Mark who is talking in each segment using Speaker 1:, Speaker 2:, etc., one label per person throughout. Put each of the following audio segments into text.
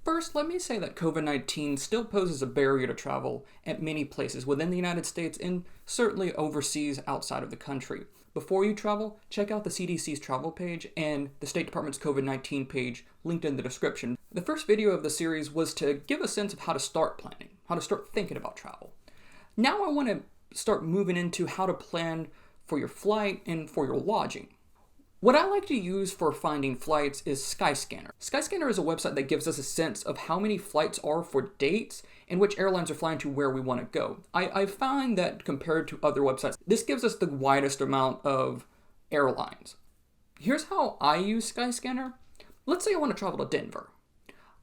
Speaker 1: First, let me say that COVID-19 still poses a barrier to travel at many places within the United States and certainly overseas outside of the country. Before you travel, check out the CDC's Travel Page and the State Department's COVID-19 page linked in the description. The first video of the series was to give a sense of how to start planning, how to start thinking about travel. Now I want to start moving into how to plan for your flight and for your lodging. What I like to use for finding flights is Skyscanner. Skyscanner is a website that gives us a sense of how many flights are for dates and which airlines are flying to where we want to go. I find that compared to other websites, this gives us the widest amount of airlines. Here's how I use Skyscanner. Let's say I want to travel to Denver.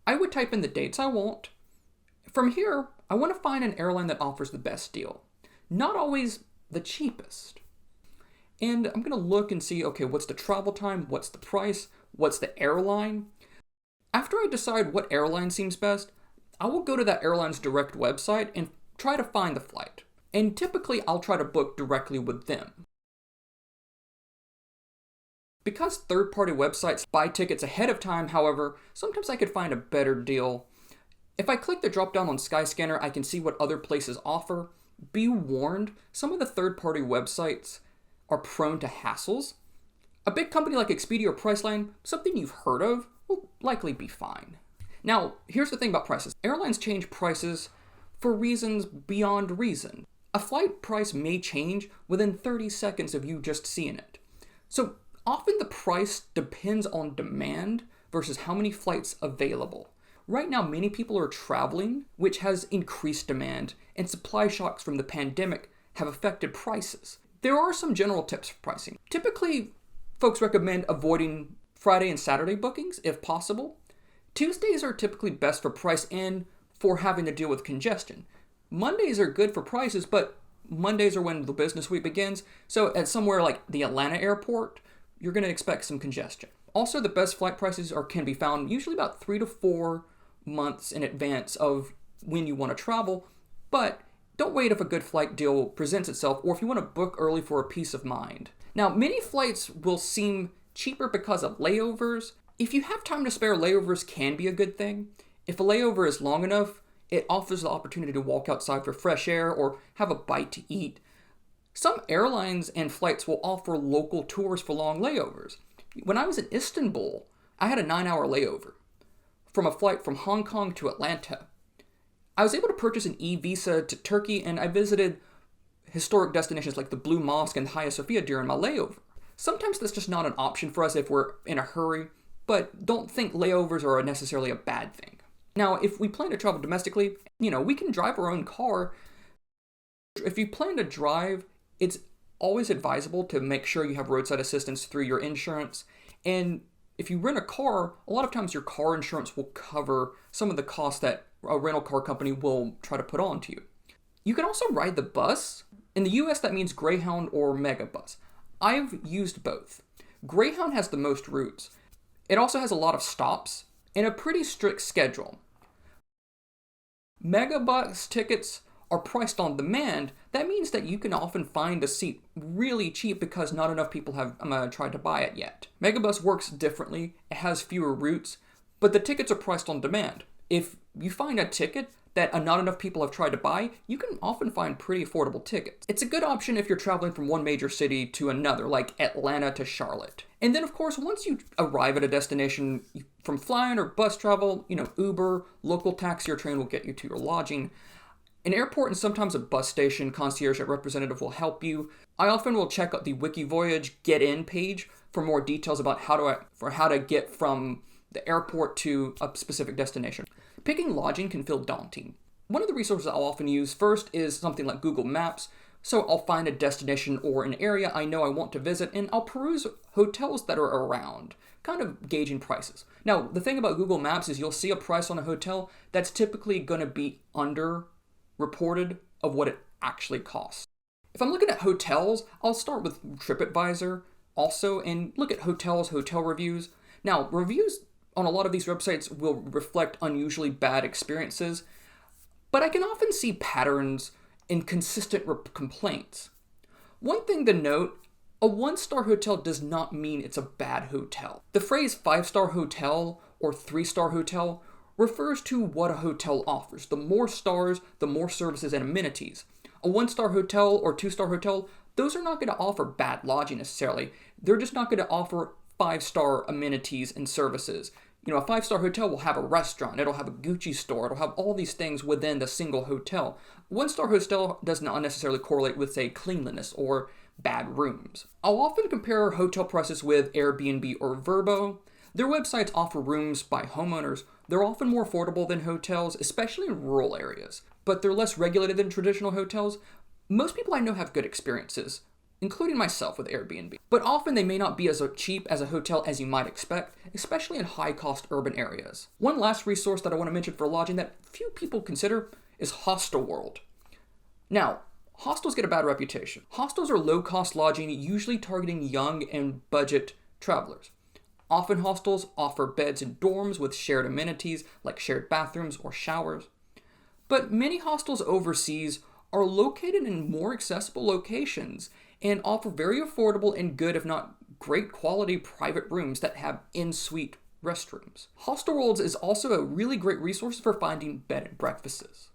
Speaker 1: I would type in the dates I want. From here, I want to find an airline that offers the best deal. Not always the cheapest. And I'm going to look and see, okay, what's the travel time? What's the price? What's the airline? After I decide what airline seems best, I will go to that airline's direct website and try to find the flight. And typically, I'll try to book directly with them. Because third-party websites buy tickets ahead of time, however, sometimes I could find a better deal. If I click the drop-down on Skyscanner, I can see what other places offer. Be warned, some of the third-party websites are prone to hassles. A big company like Expedia or Priceline, something you've heard of, will likely be fine. Now, here's the thing about prices. Airlines change prices for reasons beyond reason. A flight price may change within 30 seconds of you just seeing it. So often the price depends on demand versus how many flights available. Right now, many people are traveling, which has increased demand, and supply shocks from the pandemic have affected prices. There are some general tips for pricing. Typically, folks recommend avoiding Friday and Saturday bookings if possible. Tuesdays are typically best for price and for having to deal with congestion. Mondays are good for prices, but Mondays are when the business week begins. So at somewhere like the Atlanta airport, you're going to expect some congestion. Also, the best flight prices can be found usually about 3 to 4 months in advance of when you want to travel, but don't wait if a good flight deal presents itself or if you want to book early for a peace of mind. Now, many flights will seem cheaper because of layovers. If you have time to spare, layovers can be a good thing. If a layover is long enough, it offers the opportunity to walk outside for fresh air or have a bite to eat. Some airlines and flights will offer local tours for long layovers. When I was in Istanbul, I had a 9-hour layover from a flight from Hong Kong to Atlanta. I was able to purchase an e-visa to Turkey, and I visited historic destinations like the Blue Mosque and Hagia Sophia during my layover. Sometimes that's just not an option for us if we're in a hurry, but don't think layovers are necessarily a bad thing. Now, if we plan to travel domestically, we can drive our own car. If you plan to drive, it's always advisable to make sure you have roadside assistance through your insurance. And if you rent a car, a lot of times your car insurance will cover some of the costs that a rental car company will try to put on to you. You can also ride the bus. In the US, that means Greyhound or Megabus. I've used both. Greyhound has the most routes. It also has a lot of stops and a pretty strict schedule. Megabus tickets are priced on demand. That means that you can often find a seat really cheap because not enough people have tried to buy it yet. Megabus works differently. It has fewer routes, but the tickets are priced on demand. If you find a ticket that not enough people have tried to buy, you can often find pretty affordable tickets. It's a good option if you're traveling from one major city to another, like Atlanta to Charlotte. And then, of course, once you arrive at a destination, from flying or bus travel, Uber, local taxi or train will get you to your lodging. An airport and sometimes a bus station concierge representative will help you. I often will check out the WikiVoyage Get In page for more details about how to get from the airport to a specific destination. Picking lodging can feel daunting. One of the resources I'll often use first is something like Google Maps. So I'll find a destination or an area I know I want to visit, and I'll peruse hotels that are around, kind of gauging prices. Now, the thing about Google Maps is you'll see a price on a hotel that's typically going to be under-reported of what it actually costs. If I'm looking at hotels, I'll start with TripAdvisor also and look at hotels, hotel reviews. Now, reviews on a lot of these websites will reflect unusually bad experiences, but I can often see patterns in consistent complaints. One thing to note, a 1-star hotel does not mean it's a bad hotel. The phrase 5-star hotel or 3-star hotel refers to what a hotel offers. The more stars, the more services and amenities. A 1-star hotel or 2-star hotel, those are not going to offer bad lodging necessarily. They're just not going to offer 5-star amenities and services. A 5-star hotel will have a restaurant, it'll have a Gucci store, it'll have all these things within the single hotel. 1-star hotel does not necessarily correlate with, say, cleanliness or bad rooms. I'll often compare hotel prices with Airbnb or Vrbo. Their websites offer rooms by homeowners. They're often more affordable than hotels, especially in rural areas, but they're less regulated than traditional hotels. Most people I know have good experiences, including myself with Airbnb. But often they may not be as cheap as a hotel as you might expect, especially in high-cost urban areas. One last resource that I want to mention for lodging that few people consider is Hostelworld. Now, hostels get a bad reputation. Hostels are low-cost lodging, usually targeting young and budget travelers. Often hostels offer beds in dorms with shared amenities like shared bathrooms or showers. But many hostels overseas are located in more accessible locations and offer very affordable and good, if not great quality, private rooms that have in-suite restrooms. Hostelworlds is also a really great resource for finding bed and breakfasts.